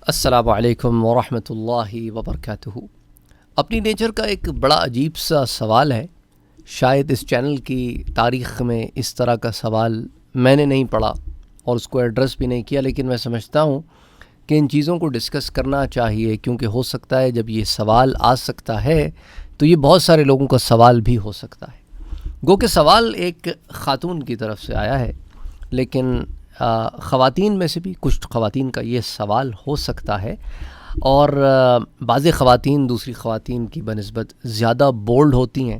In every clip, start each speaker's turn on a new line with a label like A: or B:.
A: السلام علیکم ورحمۃ اللہ وبرکاتہ۔ اپنی نیچر کا ایک بڑا عجیب سا سوال ہے۔ شاید اس چینل کی تاریخ میں اس طرح کا سوال میں نے نہیں پڑھا اور اس کو ایڈریس بھی نہیں کیا، لیکن میں سمجھتا ہوں کہ ان چیزوں کو ڈسکس کرنا چاہیے، کیونکہ ہو سکتا ہے جب یہ سوال آ سکتا ہے تو یہ بہت سارے لوگوں کا سوال بھی ہو سکتا ہے۔ گو کہ سوال ایک خاتون کی طرف سے آیا ہے، لیکن خواتین میں سے بھی کچھ خواتین کا یہ سوال ہو سکتا ہے، اور بعض خواتین دوسری خواتین کی بنسبت زیادہ بولڈ ہوتی ہیں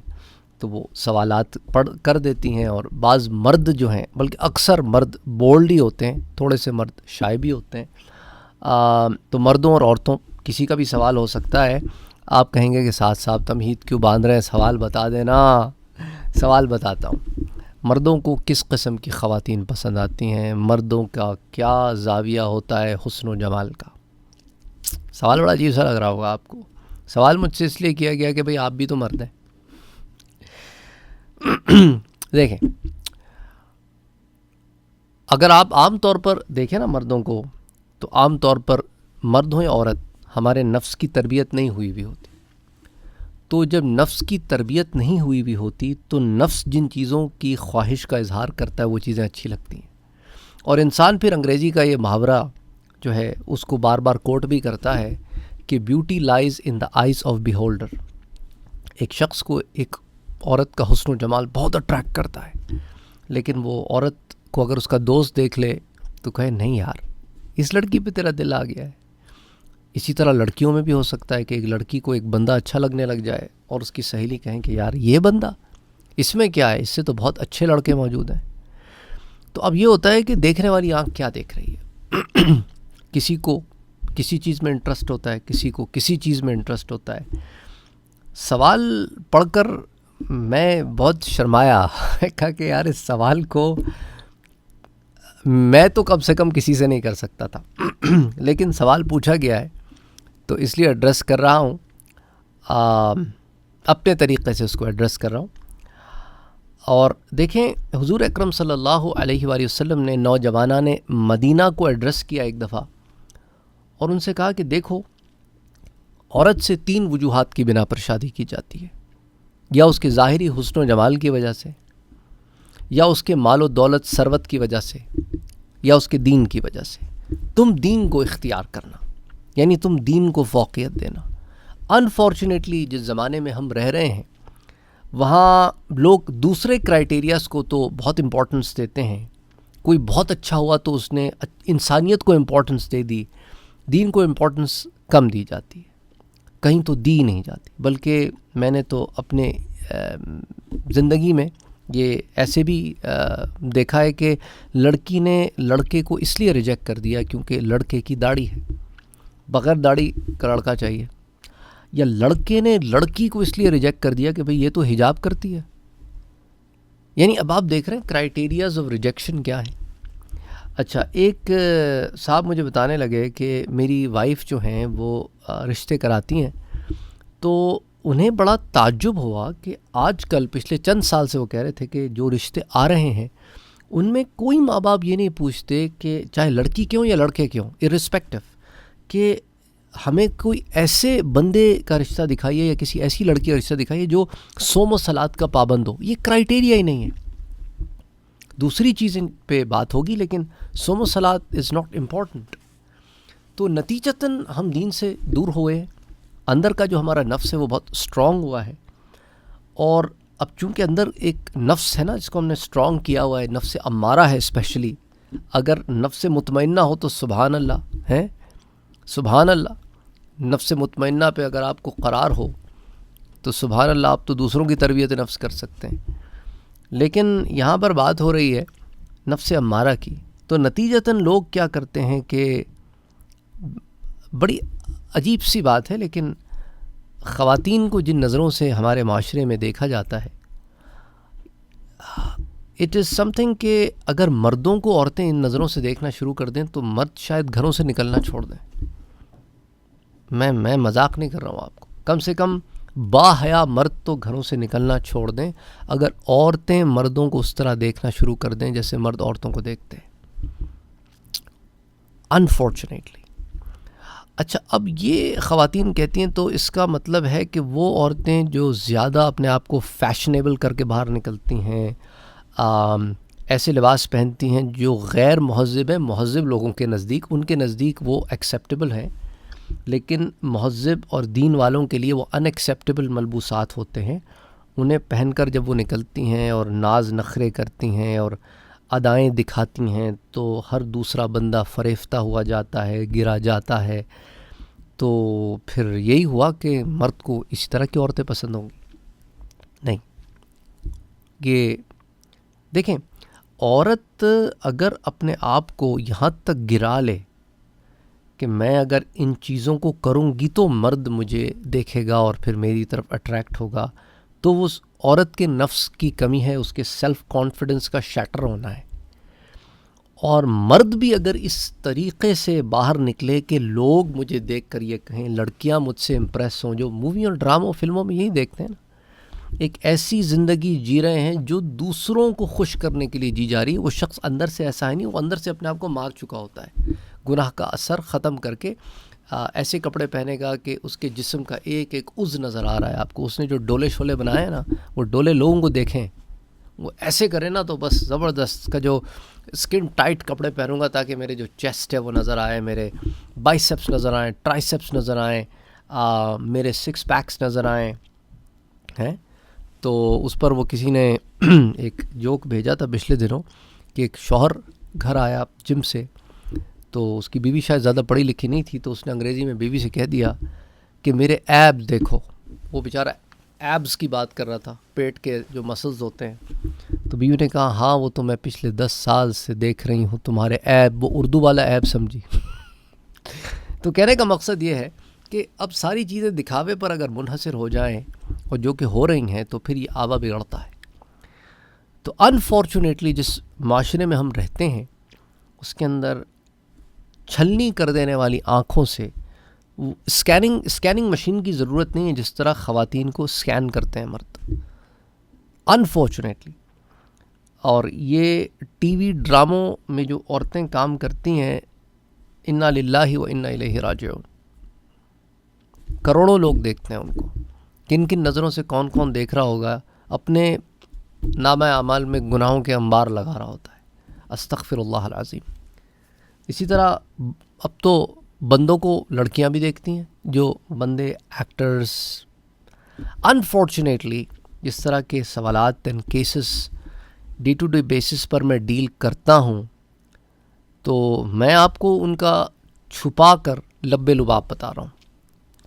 A: تو وہ سوالات کر دیتی ہیں، اور بعض مرد جو ہیں، بلکہ اکثر مرد بولڈ ہی ہوتے ہیں، تھوڑے سے مرد شائع بھی ہوتے ہیں۔ تو مردوں اور عورتوں کسی کا بھی سوال ہو سکتا ہے۔ آپ کہیں گے کہ ساتھ ساتھ تمہید کیوں باندھ رہے ہیں، سوال بتا دینا۔ سوال بتاتا ہوں، مردوں کو کس قسم کی خواتین پسند آتی ہیں، مردوں کا کیا زاویہ ہوتا ہے حسن و جمال کا۔ سوال بڑا عجیب سا لگ رہا ہوگا آپ کو۔ سوال مجھ سے اس لیے کیا گیا کہ بھئی آپ بھی تو مرد ہیں۔ دیکھیں، اگر آپ عام طور پر دیکھیں نا مردوں کو، تو عام طور پر مرد ہو یا عورت، ہمارے نفس کی تربیت نہیں ہوئی بھی ہوتی۔ تو جب نفس کی تربیت نہیں ہوئی بھی ہوتی تو نفس جن چیزوں کی خواہش کا اظہار کرتا ہے وہ چیزیں اچھی لگتی ہیں، اور انسان پھر انگریزی کا یہ محاورہ جو ہے اس کو بار بار کوٹ بھی کرتا ہے کہ beauty lies in the eyes of beholder. ایک شخص کو ایک عورت کا حسن و جمال بہت اٹریکٹ کرتا ہے، لیکن وہ عورت کو اگر اس کا دوست دیکھ لے تو کہے نہیں یار، اس لڑکی پہ تیرا دل آ گیا ہے۔ اسی طرح لڑکیوں میں بھی ہو سکتا ہے کہ ایک لڑکی کو ایک بندہ اچھا لگنے لگ جائے اور اس کی سہیلی کہیں کہ یار یہ بندہ، اس میں کیا ہے، اس سے تو بہت اچھے لڑکے موجود ہیں۔ تو اب یہ ہوتا ہے کہ دیکھنے والی آنکھ کیا دیکھ رہی ہے۔ کسی کو کسی چیز میں انٹرسٹ ہوتا ہے، کسی کو کسی چیز میں انٹرسٹ ہوتا ہے۔ سوال پڑھ کر میں بہت شرمایا، میں کہا کہ یار اس سوال کو میں تو کم سے کم کسی سے نہیں کر سکتا تھا، لیکن سوال پوچھا گیا ہے تو اس لیے ایڈریس کر رہا ہوں، اپنے طریقے سے اس کو ایڈریس کر رہا ہوں۔ اور دیکھیں، حضور اکرم صلی اللہ علیہ وآلہ وسلم نے نوجوانان مدینہ کو ایڈریس کیا ایک دفعہ، اور ان سے کہا کہ دیکھو، عورت سے 3 وجوہات کی بنا پر شادی کی جاتی ہے، یا اس کے ظاہری حسن و جمال کی وجہ سے، یا اس کے مال و دولت ثروت کی وجہ سے، یا اس کے دین کی وجہ سے۔ تم دین کو اختیار کرنا، یعنی تم دین کو فوقیت دینا۔ انفارچونیٹلی جس زمانے میں ہم رہ رہے ہیں وہاں لوگ دوسرے کرائٹیریاز کو تو بہت امپورٹنس دیتے ہیں۔ کوئی بہت اچھا ہوا تو اس نے انسانیت کو امپورٹنس دے دی، دین کو امپورٹنس کم دی جاتی ہے، کہیں تو دی نہیں جاتی۔ بلکہ میں نے تو اپنے زندگی میں یہ ایسے بھی دیکھا ہے کہ لڑکی نے لڑکے کو اس لیے ریجیکٹ کر دیا کیونکہ لڑکے کی داڑھی ہے، بغیر داڑھی کا لڑکا چاہیے، یا لڑکے نے لڑکی کو اس لیے ریجیکٹ کر دیا کہ بھئی یہ تو حجاب کرتی ہے۔ یعنی اب آپ دیکھ رہے ہیں کرائٹیریاز آف ریجیکشن کیا ہے۔ اچھا، ایک صاحب مجھے بتانے لگے کہ میری وائف جو ہیں وہ رشتے کراتی ہیں، تو انہیں بڑا تعجب ہوا کہ آج کل پچھلے چند سال سے وہ کہہ رہے تھے کہ جو رشتے آ رہے ہیں ان میں کوئی ماں باپ یہ نہیں پوچھتے کہ چاہے لڑکی کیوں یا لڑکے کیوں، irrespective، کہ ہمیں کوئی ایسے بندے کا رشتہ دکھائیے یا کسی ایسی لڑکی کا رشتہ دکھائیے جو صوم و صلات کا پابند ہو۔ یہ کرائٹیریا ہی نہیں ہے۔ دوسری چیزیں پہ بات ہوگی لیکن صوم و صلات از ناٹ امپورٹنٹ۔ تو نتیجتاً ہم دین سے دور ہوئے ہیں، اندر کا جو ہمارا نفس ہے وہ بہت اسٹرانگ ہوا ہے، اور اب چونکہ اندر ایک نفس ہے نا جس کو ہم نے اسٹرانگ کیا ہوا ہے، نفس امارہ ہے اسپیشلی۔ اگر نفس مطمئنہ ہو تو سبحان اللہ ہے، سبحان اللہ، نفس مطمئنہ پہ اگر آپ کو قرار ہو تو سبحان اللہ، آپ تو دوسروں کی تربیت نفس کر سکتے ہیں۔ لیکن یہاں پر بات ہو رہی ہے نفس امارہ کی، تو نتیجتاً لوگ کیا کرتے ہیں کہ بڑی عجیب سی بات ہے، لیکن خواتین کو جن نظروں سے ہمارے معاشرے میں دیکھا جاتا ہے، اٹ از سم تھنگ کہ اگر مردوں کو عورتیں ان نظروں سے دیکھنا شروع کر دیں تو مرد شاید گھروں سے نکلنا چھوڑ دیں۔ میں مذاق نہیں کر رہا ہوں آپ کو، کم سے کم باحیا مرد تو گھروں سے نکلنا چھوڑ دیں اگر عورتیں مردوں کو اس طرح دیکھنا شروع کر دیں جیسے مرد عورتوں کو دیکھتے ہیں۔ انفارچونیٹلی اچھا، اب یہ خواتین کہتی ہیں تو اس کا مطلب ہے کہ وہ عورتیں جو زیادہ اپنے آپ کو فیشنیبل کر کے باہر نکلتی ہیں، ایسے لباس پہنتی ہیں جو غیر مہذب ہیں، مہذب لوگوں کے نزدیک، ان کے نزدیک وہ ایکسیپٹیبل ہیں، لیکن مہذب اور دین والوں کے لیے وہ ان ایکسیپٹیبل ملبوسات ہوتے ہیں. انہیں پہن کر جب وہ نکلتی ہیں اور ناز نخرے کرتی ہیں اور ادائیں دکھاتی ہیں تو ہر دوسرا بندہ فریفتہ ہوا جاتا ہے، گرا جاتا ہے. تو پھر یہی ہوا کہ مرد کو اسی طرح کی عورتیں پسند ہوں گی؟ نہیں. یہ دیکھیں، عورت اگر اپنے آپ کو یہاں تک گرا لے کہ میں اگر ان چیزوں کو کروں گی تو مرد مجھے دیکھے گا اور پھر میری طرف اٹریکٹ ہوگا، تو وہ اس عورت کے نفس کی کمی ہے، اس کے سیلف کانفیڈنس کا شیٹر ہونا ہے. اور مرد بھی اگر اس طریقے سے باہر نکلے کہ لوگ مجھے دیکھ کر یہ کہیں، لڑکیاں مجھ سے امپریس ہوں، جو مووی اور ڈراموں فلموں میں یہی دیکھتے ہیں نا، ایک ایسی زندگی جی رہے ہیں جو دوسروں کو خوش کرنے کے لیے جی جا رہی ہے. وہ شخص اندر سے ایسا ہے نہیں، وہ اندر سے اپنے آپ کو مار چکا ہوتا ہے، گناہ کا اثر ختم کر کے ایسے کپڑے پہنے گا کہ اس کے جسم کا ایک ایک عضو نظر آ رہا ہے آپ کو. اس نے جو ڈولے شولے بنائے ہیں نا، وہ ڈولے لوگوں کو دیکھیں، وہ ایسے کریں نا تو بس زبردست کا جو اسکن ٹائٹ کپڑے پہنوں گا تاکہ میرے جو چیسٹ ہے وہ نظر آئے، میرے بائسیپس نظر آئیں، ٹرائسیپس نظر آئیں، میرے سکس پیکس نظر آئیں ہیں. تو اس پر وہ کسی نے ایک جوک بھیجا تھا پچھلے دنوں کہ ایک شوہر گھر آیا جم سے، تو اس کی بیوی شاید زیادہ پڑھی لکھی نہیں تھی، تو اس نے انگریزی میں بیوی سے کہہ دیا کہ میرے ایب دیکھو. وہ بیچارہ ایبس کی بات کر رہا تھا، پیٹ کے جو مسلز ہوتے ہیں. تو بیوی نے کہا ہاں وہ تو میں پچھلے 10 سال سے دیکھ رہی ہوں تمہارے ایب. وہ اردو والا ایب سمجھی. تو کہنے کا مقصد یہ ہے کہ اب ساری چیزیں دکھاوے پر اگر منحصر ہو جائیں اور جو کہ ہو رہی ہیں تو پھر یہ آوا بگڑتا ہے. تو انفارچونیٹلی جس معاشرے میں ہم رہتے ہیں اس کے اندر چھلنی کر دینے والی آنکھوں سے اسکیننگ مشین کی ضرورت نہیں ہے جس طرح خواتین کو اسکین کرتے ہیں مرد، انفارچونیٹلی. اور یہ ٹی وی ڈراموں میں جو عورتیں کام کرتی ہیں، انا للہ و انا الیہ راجعون، کروڑوں لوگ دیکھتے ہیں ان کو. کن کن نظروں سے کون کون دیکھ رہا ہوگا، اپنے نامہ اعمال میں گناہوں کے انبار لگا رہا ہوتا ہے. استغفر اللہ العظیم. اسی طرح اب تو بندوں کو لڑکیاں بھی دیکھتی ہیں، جو بندے ایکٹرز. انفارچونیٹلی جس طرح کے سوالات and cases day to day basis پر میں ڈیل کرتا ہوں، تو میں آپ کو ان کا چھپا کر لبے لباب بتا رہا ہوں.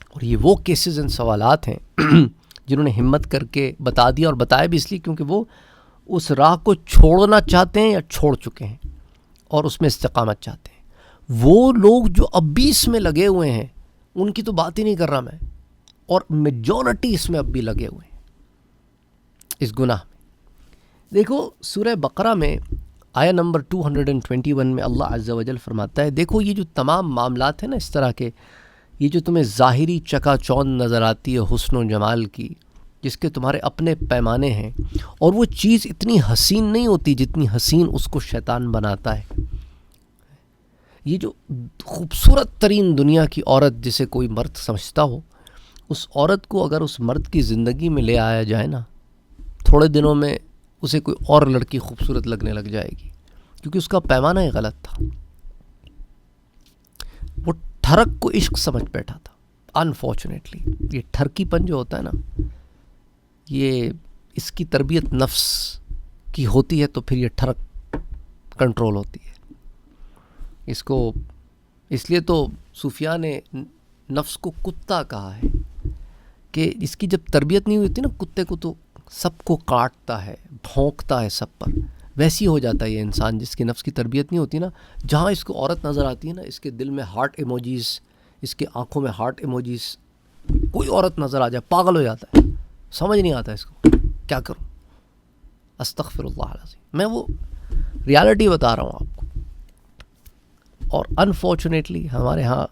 A: اور یہ وہ کیسز اینڈ سوالات ہیں جنہوں نے ہمت کر کے بتا دیا، اور بتایا بھی اس لیے کیونکہ وہ اس راہ کو چھوڑنا چاہتے ہیں یا چھوڑ چکے ہیں اور اس میں استقامت چاہتے ہیں. وہ لوگ جو اب بھی اس میں لگے ہوئے ہیں ان کی تو بات ہی نہیں کر رہا میں، اور میجورٹی اس میں اب بھی لگے ہوئے ہیں اس گناہ میں. دیکھو سورہ بقرہ میں آیا نمبر 221 میں اللہ عز و جل فرماتا ہے، دیکھو یہ جو تمام معاملات ہیں نا اس طرح کے، یہ جو تمہیں ظاہری چکا چوند نظر آتی ہے حسن و جمال کی، جس کے تمہارے اپنے پیمانے ہیں، اور وہ چیز اتنی حسین نہیں ہوتی جتنی حسین اس کو شیطان بناتا ہے. یہ جو خوبصورت ترین دنیا کی عورت جسے کوئی مرد سمجھتا ہو، اس عورت کو اگر اس مرد کی زندگی میں لے آیا جائے نا، تھوڑے دنوں میں اسے کوئی اور لڑکی خوبصورت لگنے لگ جائے گی، کیونکہ اس کا پیمانہ ہی غلط تھا. وہ ٹھرک کو عشق سمجھ بیٹھا تھا. انفارچونیٹلی یہ ٹھرکی پن جو ہوتا ہے نا، یہ اس کی تربیت نفس کی ہوتی ہے تو پھر یہ ٹھرک کنٹرول ہوتی ہے. اس لیے تو صوفیاء نے نفس کو کتا کہا ہے کہ اس کی جب تربیت نہیں ہوتی نا، کتے کو تو سب کو کاٹتا ہے، بھونکتا ہے سب پر. ویسی ہو جاتا ہے یہ انسان جس کی نفس کی تربیت نہیں ہوتی نا. جہاں اس کو عورت نظر آتی ہے نا، اس کے دل میں ہارٹ ایموجیز، اس کے آنکھوں میں ہارٹ ایموجیز. کوئی عورت نظر آ جائے پاگل ہو جاتا ہے، سمجھ نہیں آتا اس کو کیا کروں. استغفر اللہ العظیم. میں وہ ریالٹی بتا رہا ہوں آپ کو. اور انفارچونیٹلی ہمارے ہاں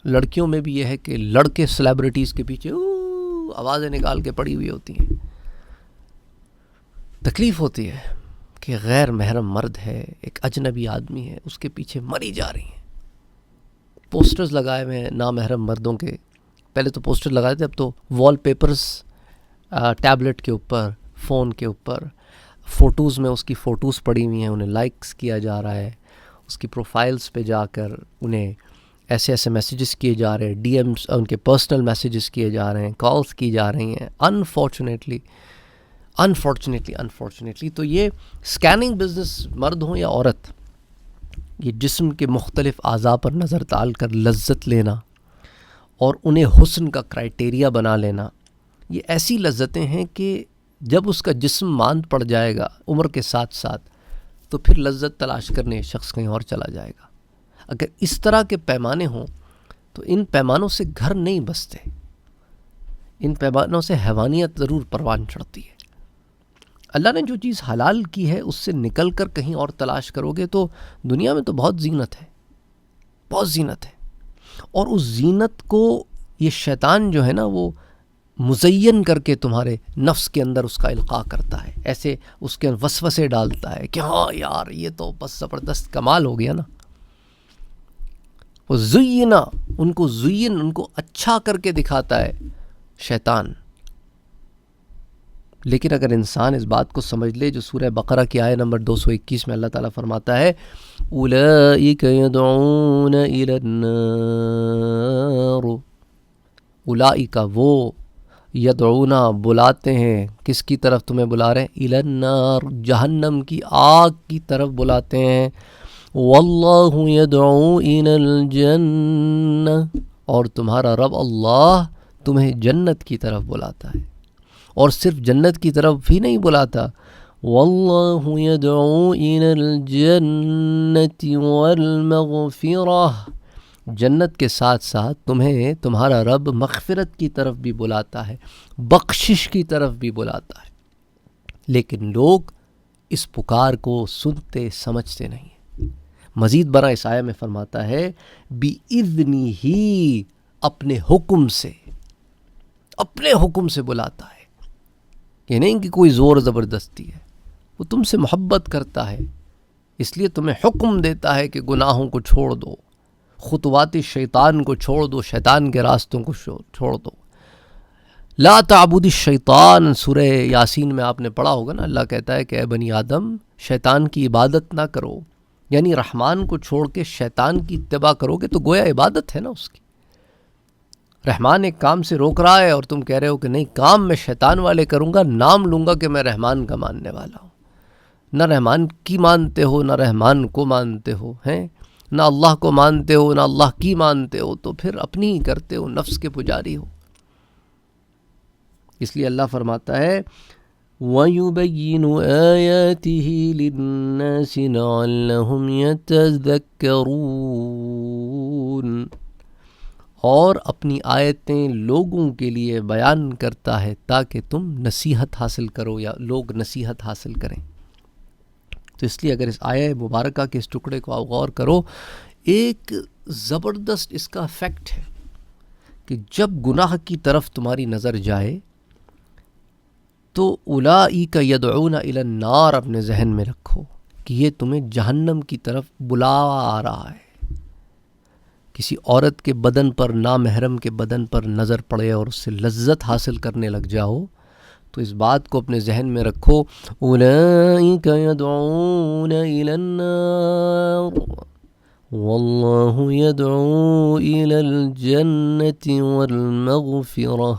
A: لڑکیوں میں بھی یہ ہے کہ لڑکے سیلیبریٹیز کے پیچھے آوازیں نکال کے پڑی ہوئی ہوتی ہیں. تکلیف ہوتی ہے کہ غیر محرم مرد ہے، ایک اجنبی آدمی ہے، اس کے پیچھے مری جا رہی ہیں. پوسٹرز لگائے ہوئے ہیں نامحرم مردوں کے. پہلے تو پوسٹر لگائے تھے, اب تو وال پیپرز ٹیبلٹ کے اوپر, فون کے اوپر, فوٹوز میں اس کی فوٹوز پڑی ہوئی ہیں, انہیں لائکس کیا جا رہا ہے, اس کی پروفائلز پہ جا کر انہیں ایسے ایسے میسیجز کیے جا رہے ہیں, ڈی ایمز ان کے پرسنل میسیجز کیے جا رہے ہیں, کالز کی جا رہی ہیں. انفارچونیٹلی تو یہ سکیننگ بزنس, مرد ہوں یا عورت, یہ جسم کے مختلف اعضاء پر نظر ڈال کر لذت لینا اور انہیں حسن کا کرائٹیریا بنا لینا, یہ ایسی لذتیں ہیں کہ جب اس کا جسم ماند پڑ جائے گا عمر کے ساتھ ساتھ تو پھر لذت تلاش کرنے شخص کہیں اور چلا جائے گا. اگر اس طرح کے پیمانے ہوں تو ان پیمانوں سے گھر نہیں بستے, ان پیمانوں سے حیوانیت ضرور پروان چڑھتی ہے. اللہ نے جو چیز حلال کی ہے اس سے نکل کر کہیں اور تلاش کرو گے تو دنیا میں تو بہت زینت ہے, بہت زینت ہے, اور اس زینت کو یہ شیطان جو ہے نا وہ مزین کر کے تمہارے نفس کے اندر اس کا القاء کرتا ہے, ایسے اس کے وسوسے ڈالتا ہے کہ ہاں یار یہ تو بس زبردست کمال ہو گیا نا. وہ زینا, ان کو اچھا کر کے دکھاتا ہے شیطان. لیکن اگر انسان اس بات کو سمجھ لے جو سورہ بقرہ کی آیت نمبر 221 میں اللہ تعالیٰ فرماتا ہے اولئک یدعون الی النار, اولئک وہ, یدعون بلاتے ہیں, کس کی طرف تمہیں بلا رہے ہیں؟ الی النار, جہنم کی آگ کی طرف بلاتے ہیں. واللہ یدعو الی الجنہ, اور تمہارا رب اللہ تمہیں جنت کی طرف بلاتا ہے. اور صرف جنت کی طرف ہی نہیں بلاتا, واللہ یدعو الی الجنۃ والمغفرہ, جنت کے ساتھ ساتھ تمہیں تمہارا رب مغفرت کی طرف بھی بلاتا ہے, بخشش کی طرف بھی بلاتا ہے. لیکن لوگ اس پکار کو سنتے سمجھتے نہیں. مزید برآں اس آیہ میں فرماتا ہے بِإِذْنِهِ ہی, اپنے حکم سے, اپنے حکم سے بلاتا ہے. یہ نہیں کہ کوئی زور زبردستی ہے, وہ تم سے محبت کرتا ہے اس لیے تمہیں حکم دیتا ہے کہ گناہوں کو چھوڑ دو, خطوات شیطان کو چھوڑ دو, شیطان کے راستوں کو چھوڑ دو. لا تعبد الشیطان, سورہ یاسین میں آپ نے پڑھا ہوگا نا, اللہ کہتا ہے کہ اے بنی آدم شیطان کی عبادت نہ کرو, یعنی رحمان کو چھوڑ کے شیطان کی اتباع کرو گے تو گویا عبادت ہے نا اس کی. رحمان ایک کام سے روک رہا ہے اور تم کہہ رہے ہو کہ نہیں, کام میں شیطان والے کروں گا, نام لوں گا کہ میں رحمان کا ماننے والا ہوں. نہ رحمان کی مانتے ہو نہ رحمان کو مانتے ہو, ہیں نہ اللہ کو مانتے ہو نہ اللہ کی مانتے ہو, تو پھر اپنی ہی کرتے ہو, نفس کے پجاری ہو. اس لیے اللہ فرماتا ہے وَيُبَيِّنُ آيَاتِهِ لِلنَّاسِ لَعَلَّهُمْ يَتَذَكَّرُونَ, اور اپنی آیتیں لوگوں کے لیے بیان کرتا ہے تاکہ تم نصیحت حاصل کرو یا لوگ نصیحت حاصل کریں. تو اس لیے اگر اس آیہ مبارکہ کے اس ٹکڑے کو آپ غور کرو, ایک زبردست اس کا فیکٹ ہے کہ جب گناہ کی طرف تمہاری نظر جائے تو اولئک یدعون الی النار اپنے ذہن میں رکھو کہ یہ تمہیں جہنم کی طرف بلا آ رہا ہے. کسی عورت کے بدن پر, نامحرم کے بدن پر نظر پڑے اور اس سے لذت حاصل کرنے لگ جاؤ تو اس بات کو اپنے ذہن میں رکھو اولئک یدعون الی النار واللہ یدعو الی الجنۃ والمغفرہ.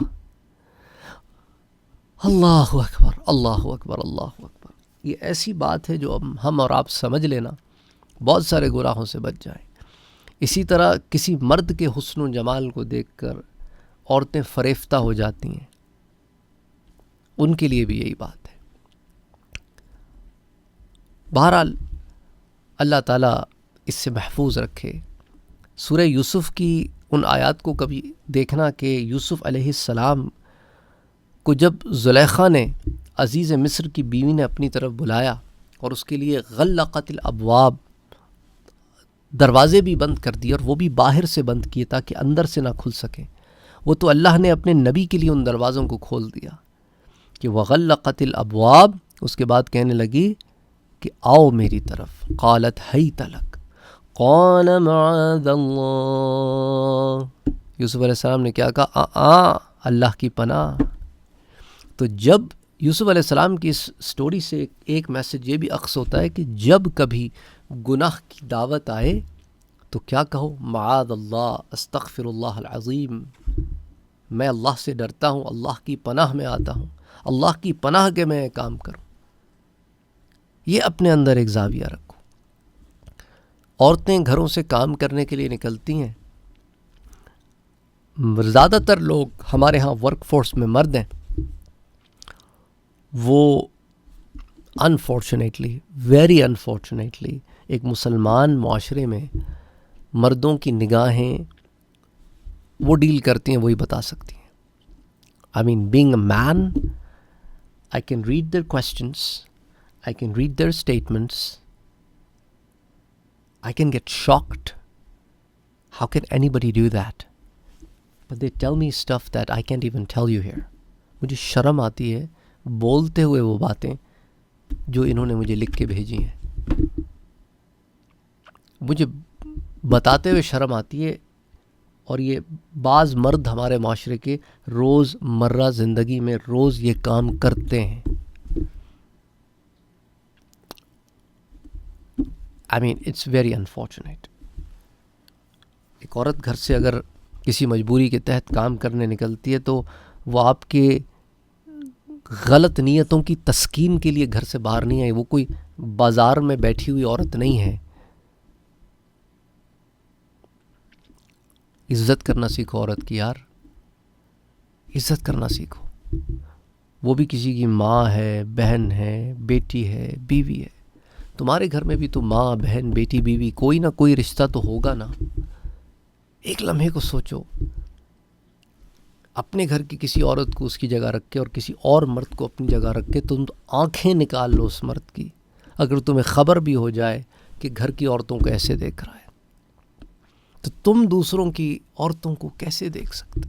A: اللہ اکبر, اللہ اکبر, اللہ اکبر. یہ ایسی بات ہے جو ہم اور آپ سمجھ لینا بہت سارے گناہوں سے بچ جائیں. اسی طرح کسی مرد کے حسن و جمال کو دیکھ کر عورتیں فریفتہ ہو جاتی ہیں, ان کے لیے بھی یہی بات ہے. بہرحال اللہ تعالیٰ اس سے محفوظ رکھے. سورہ یوسف کی ان آیات کو کبھی دیکھنا کہ یوسف علیہ السلام کو جب زلیخا نے, عزیز مصر کی بیوی نے اپنی طرف بلایا اور اس کے لیے غلقت الابواب, دروازے بھی بند کر دیے اور وہ بھی باہر سے بند کیے تاکہ اندر سے نہ کھل سکیں. وہ تو اللہ نے اپنے نبی کے لیے ان دروازوں کو کھول دیا کہ وغلقت الابواب. اس کے بعد کہنے لگی کہ آؤ میری طرف, قالت حیت لک, قال معاذ اللہ، یوسف علیہ السلام نے کیا کہا؟ اللہ کی پناہ۔ تو جب یوسف علیہ السلام کی اس سٹوری سے ایک میسج یہ بھی اخذ ہوتا ہے کہ جب کبھی گناہ کی دعوت آئے تو کیا کہو؟ معاذ اللہ، استغفر اللہ العظیم، میں اللہ سے ڈرتا ہوں، اللہ کی پناہ میں آتا ہوں، اللہ کی پناہ کے میں کام کروں۔ یہ اپنے اندر ایک زاویہ رکھو۔ عورتیں گھروں سے کام کرنے کے لیے نکلتی ہیں، زیادہ تر لوگ ہمارے ہاں ورک فورس میں مرد ہیں، وہ انفارچونیٹلی، ویری انفارچونیٹلی، ایک مسلمان معاشرے میں مردوں کی نگاہیں وہ ڈیل کرتی ہیں، وہی بتا سکتی ہیں۔ I mean, being a man, I can read their questions, I can read their statements, I can get shocked. How can anybody do that? But they tell me stuff that I can't even tell you here. مجھے شرم آتی ہے بولتے ہوئے وہ باتیں جو انہوں نے مجھے لکھ کے بھیجی ہیں، مجھے بتاتے ہوئے شرم آتی ہے۔ اور یہ بعض مرد ہمارے معاشرے کے روز مرہ زندگی میں روز یہ کام کرتے ہیں۔ I mean, it's very unfortunate. ایک عورت گھر سے اگر کسی مجبوری کے تحت کام کرنے نکلتی ہے تو وہ آپ کے غلط نیتوں کی تسکین کے لیے گھر سے باہر نہیں آئی، وہ کوئی بازار میں بیٹھی ہوئی عورت نہیں ہے۔ عزت کرنا سیکھو عورت کی، یار عزت کرنا سیکھو۔ وہ بھی کسی کی ماں ہے، بہن ہے، بیٹی ہے، بیوی ہے۔ تمہارے گھر میں بھی تو ماں، بہن، بیٹی، بیوی، کوئی نہ کوئی رشتہ تو ہوگا نا۔ ایک لمحے کو سوچو، اپنے گھر کی کسی عورت کو اس کی جگہ رکھ کے اور کسی اور مرد کو اپنی جگہ رکھ کے تم آنکھیں نکال لو اس مرد کی، اگر تمہیں خبر بھی ہو جائے کہ گھر کی عورتوں کو ایسے دیکھ رہا ہے تو تم دوسروں کی عورتوں کو کیسے دیکھ سکتے؟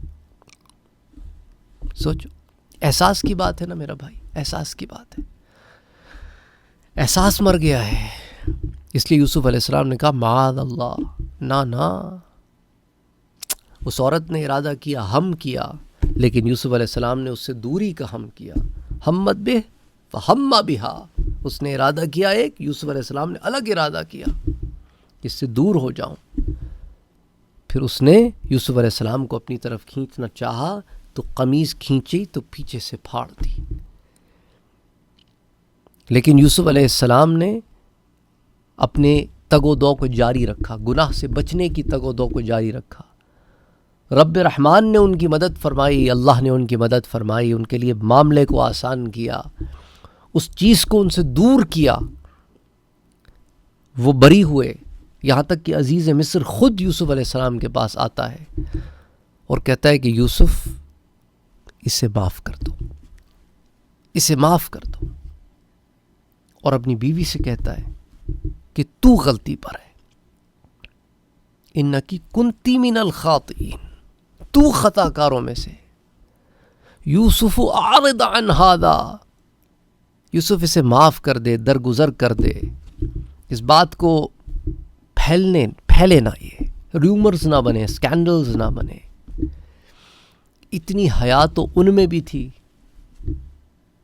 A: سوچو، احساس کی بات ہے نا میرا بھائی، احساس کی بات ہے۔ احساس مر گیا ہے، اس لیے یوسف علیہ السلام نے کہا معاذ اللہ، نا۔ اس عورت نے ارادہ کیا، ہم کیا، لیکن یوسف علیہ السلام نے اس سے دوری کا ہم کیا۔ ہمت بہ فہم بہا، اس نے ارادہ کیا ایک، یوسف علیہ السلام نے الگ ارادہ کیا کہ اس سے دور ہو جاؤں۔ پھر اس نے یوسف علیہ السلام کو اپنی طرف کھینچنا چاہا تو قمیض کھینچی تو پیچھے سے پھاڑ دی، لیکن یوسف علیہ السلام نے اپنے تگ و دو کو جاری رکھا، گناہ سے بچنے کی تگ و دو کو جاری رکھا۔ رب رحمان نے ان کی مدد فرمائی، اللہ نے ان کی مدد فرمائی، ان کے لیے معاملے کو آسان کیا، اس چیز کو ان سے دور کیا، وہ بری ہوئے۔ یہاں تک کہ عزیز مصر خود یوسف علیہ السلام کے پاس آتا ہے اور کہتا ہے کہ یوسف اسے معاف کر دو، اسے معاف کر دو، اور اپنی بیوی سے کہتا ہے کہ تو غلطی پر ہے، انکی کنتی من الخاطئین، تو خطا کاروں میں سے۔ یوسف اعرض عن ھذا، یوسف اسے معاف کر دے، درگزر کر دے، اس بات کو پھیلے نہ، یہ ریومرز نہ بنے، سکینڈلز نہ بنے۔ اتنی حیا تو ان میں بھی تھی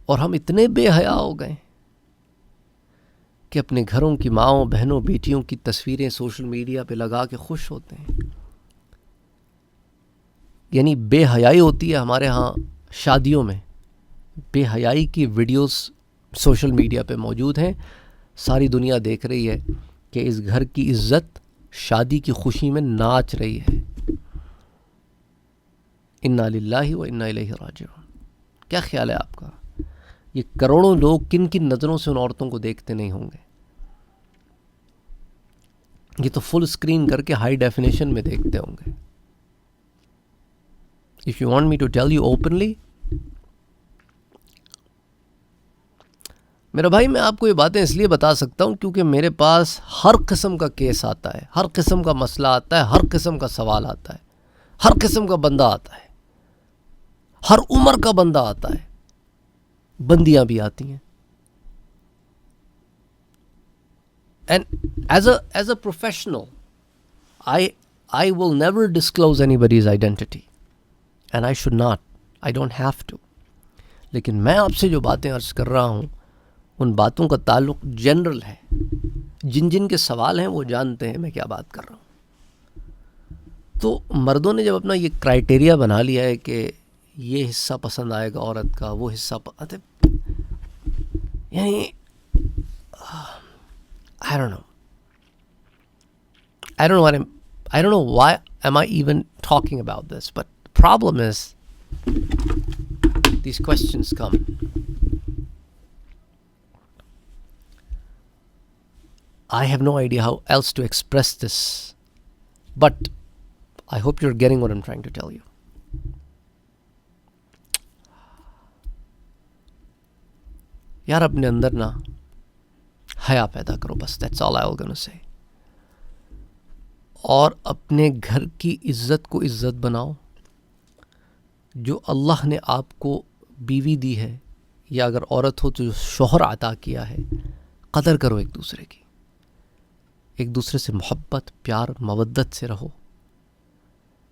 A: اور ہم اتنے بے حیا ہو گئے کہ اپنے گھروں کی ماؤں، بہنوں، بیٹیوں کی تصویریں سوشل میڈیا پہ لگا کے خوش ہوتے ہیں۔ یعنی بے حیائی ہوتی ہے ہمارے ہاں شادیوں میں، بے حیائی کی ویڈیوز سوشل میڈیا پہ موجود ہیں، ساری دنیا دیکھ رہی ہے کہ اس گھر کی عزت شادی کی خوشی میں ناچ رہی ہے۔ انا للہ و انا الیہ راجعون۔ کیا خیال ہے آپ کا؟ یہ کروڑوں لوگ کن کن نظروں سے ان عورتوں کو دیکھتے نہیں ہوں گے؟ یہ تو فل اسکرین کر کے ہائی ڈیفینیشن میں دیکھتے ہوں گے۔ If you want me to tell you openly، میرا بھائی میں آپ کو یہ باتیں اس لیے بتا سکتا ہوں کیونکہ میرے پاس ہر قسم کا کیس آتا ہے، ہر قسم کا مسئلہ آتا ہے، ہر قسم کا سوال آتا ہے، ہر قسم کا بندہ آتا ہے، ہر عمر کا بندہ آتا ہے، بندیاں بھی آتی ہیں۔ And as a professional I will never disclose anybody's identity and I should not. I don't have to. لیکن میں آپ سے جو باتیں عرض کر رہا ہوں ان باتوں کا تعلق جنرل ہے. جن کے سوال ہیں وہ جانتے ہیں میں کیا بات کر رہا ہوں. تو مردوں نے جب اپنا یہ کرائٹیریا بنا لیا ہے کہ یہ حصہ پسند آئے گا عورت کا, وہ حصہ یعنی I don't know why am I even talking about this, but the problem is these questions come. I have no idea how else to express this, but I hope you're getting what I'm trying to tell you. یار اپنے اندر نا حیا پیدا کرو, بس that's all I was gonna say. اور اپنے گھر کی عزت کو عزت بناؤ. جو اللہ نے آپ کو بیوی دی ہے یا اگر عورت ہو تو جو شوہر عطا کیا ہے, قدر کرو ایک دوسرے کی. ایک دوسرے سے محبت, پیار, مودت سے رہو.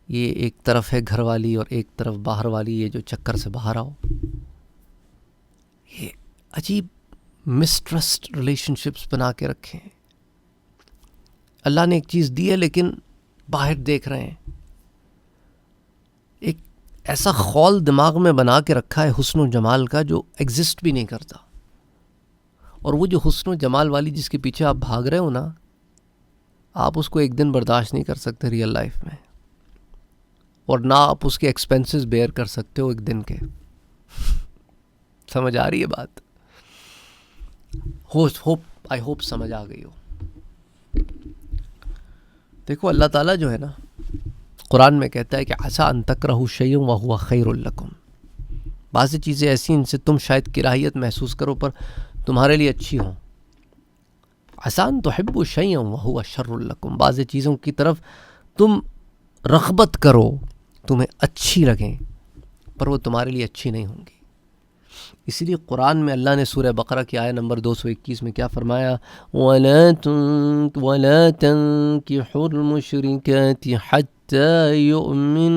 A: یہ ایک طرف ہے گھر والی اور ایک طرف باہر والی, یہ جو چکر سے باہر آؤ. یہ عجیب مسٹرسٹ ریلیشن شپس بنا کے رکھے ہیں. اللہ نے ایک چیز دی ہے لیکن باہر دیکھ رہے ہیں. ایک ایسا خول دماغ میں بنا کے رکھا ہے حسن و جمال کا جو ایگزسٹ بھی نہیں کرتا. اور وہ جو حسن و جمال والی جس کے پیچھے آپ بھاگ رہے ہو نا, آپ اس کو ایک دن برداشت نہیں کر سکتے ریئل لائف میں, اور نہ آپ اس کے ایکسپینسز بیئر کر سکتے ہو ایک دن کے. سمجھ آ رہی ہے بات؟ آئی ہوپ سمجھ آ گئی ہو. دیکھو اللہ تعالیٰ جو ہے نا قرآن میں کہتا ہے کہ عسیٰ ان تکرہوا شیئا وہو خیر لکم. بعض چیزیں ایسی ان سے تم شاید کراہیت محسوس کرو پر تمہارے لیے اچھی ہوں. عسیٰ ان تحبوا شیئا وہو شر لکم. بعض چیزوں کی طرف تم رغبت کرو, تمہیں اچھی لگیں, پر وہ تمہارے لیے اچھی نہیں ہوں گی. اسی لیے قرآن میں اللہ نے سورہ بقرہ کی آیت نمبر 221 میں کیا فرمایا؟ وَلَا تَنكِحُوا الْمُشْرِكَاتِ حَتَّى يُؤْمِنْ.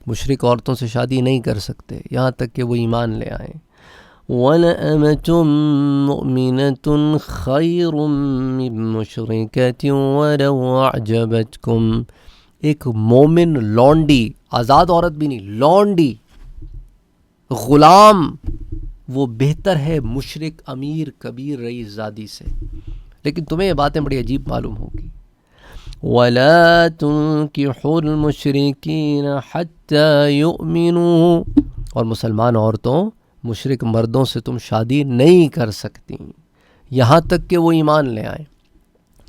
A: مشرک عورتوں سے شادی نہیں کر سکتے یہاں تک کہ وہ ایمان لے آئیں. وَلَأَمَةٌ مُؤْمِنَةٌ خَيْرٌ مِّن مُّشْرِكَةٍ وَلَوْ أَعْجَبَتْكُمْ. ایک مومن لونڈی, آزاد عورت بھی نہیں, لونڈی, غلام, وہ بہتر ہے مشرک امیر کبیر رئیس زادی سے. لیکن تمہیں یہ باتیں بڑی عجیب معلوم ہوگی. وَلَا تُنكِحُوا الْمُشْرِكِينَ حَتَّى يُؤْمِنُوا. اور مسلمان عورتوں مشرک مردوں سے تم شادی نہیں کر سکتی یہاں تک کہ وہ ایمان لے آئیں.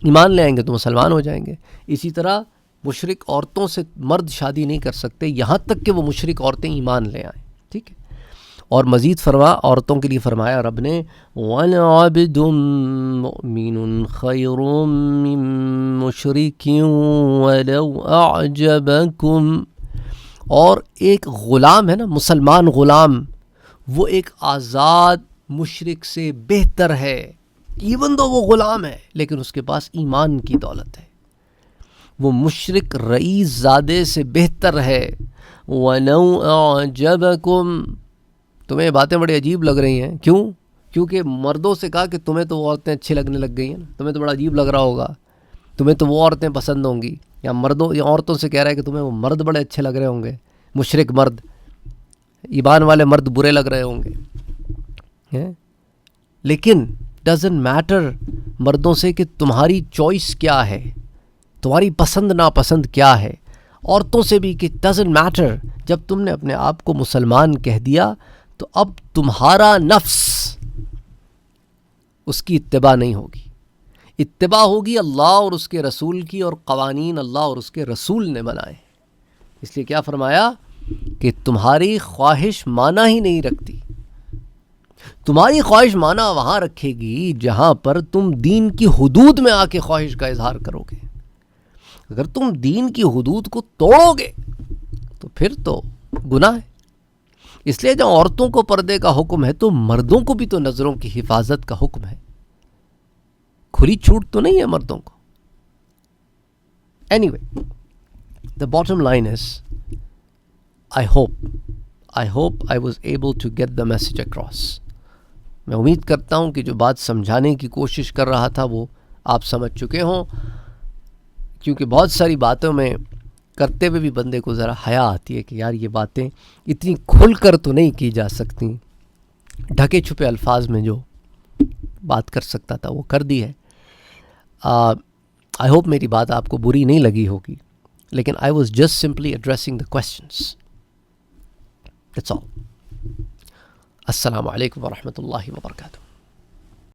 A: ایمان لے آئیں گے تو مسلمان ہو جائیں گے. اسی طرح مشرک عورتوں سے مرد شادی نہیں کر سکتے یہاں تک کہ وہ مشرک عورتیں ایمان لے آئیں. ٹھیک ہے. اور مزید عورتوں کے لیے فرمایا رب نے وَلَعَبْدٌ مُؤْمِنٌ خَيْرٌ مِّن مُّشْرِكٍ وَلَوْ أَعْجَبَكُمْ. اور ایک غلام ہے نا, مسلمان غلام, وہ ایک آزاد مشرک سے بہتر ہے. ایون دو وہ غلام ہے لیکن اس کے پاس ایمان کی دولت ہے. وہ مشرک رئیس زادے سے بہتر ہے. وَلَوْ أَعْجَبَكُمْ. تمہیں باتیں بڑی عجیب لگ رہی ہیں. کیوں؟ کیونکہ مردوں سے کہا کہ تمہیں تو وہ عورتیں اچھی لگنے لگ گئی ہیں نا, تمہیں تو بڑا عجیب لگ رہا ہوگا, تمہیں تو وہ عورتیں پسند ہوں گی. یا مردوں یا عورتوں سے کہہ رہا ہے کہ تمہیں وہ مرد بڑے اچھے لگ رہے ہوں گے, مشرک مرد, ایمان والے مرد برے لگ رہے ہوں گے. لیکن ڈزنٹ میٹر مردوں سے کہ تمہاری چوائس کیا ہے, تمہاری پسند ناپسند کیا ہے. عورتوں سے بھی کہ ڈزنٹ میٹر. جب تم نے اپنے آپ کو مسلمان کہہ دیا تو اب تمہارا نفس اس کی اتباع نہیں ہوگی. اتباع ہوگی اللہ اور اس کے رسول کی, اور قوانین اللہ اور اس کے رسول نے بنائے. اس لیے کیا فرمایا کہ تمہاری خواہش معنی ہی نہیں رکھتی. تمہاری خواہش معنی وہاں رکھے گی جہاں پر تم دین کی حدود میں آ کے خواہش کا اظہار کرو گے. اگر تم دین کی حدود کو توڑو گے تو پھر تو گناہ ہے. اس لیے جب عورتوں کو پردے کا حکم ہے تو مردوں کو بھی تو نظروں کی حفاظت کا حکم ہے. کھلی چھوٹ تو نہیں ہے مردوں کو. Anyway, the bottom line is, I hope I was able to get the message across. میں امید کرتا ہوں کہ جو بات سمجھانے کی کوشش کر رہا تھا وہ آپ سمجھ چکے ہوں، کیونکہ بہت ساری باتوں میں کرتے ہوئے بھی بندے کو ذرا حیا آتی ہے کہ یار یہ باتیں اتنی کھل کر تو نہیں کی جا سکتی، ڈھکے چھپے الفاظ میں جو بات کر سکتا تھا وہ کر دی ہے. آئی ہوپ میری بات آپ کو بری نہیں لگی ہوگی، لیکن I was just simply addressing the questions. That's all. السلام علیکم ورحمۃ اللہ وبرکاتہ.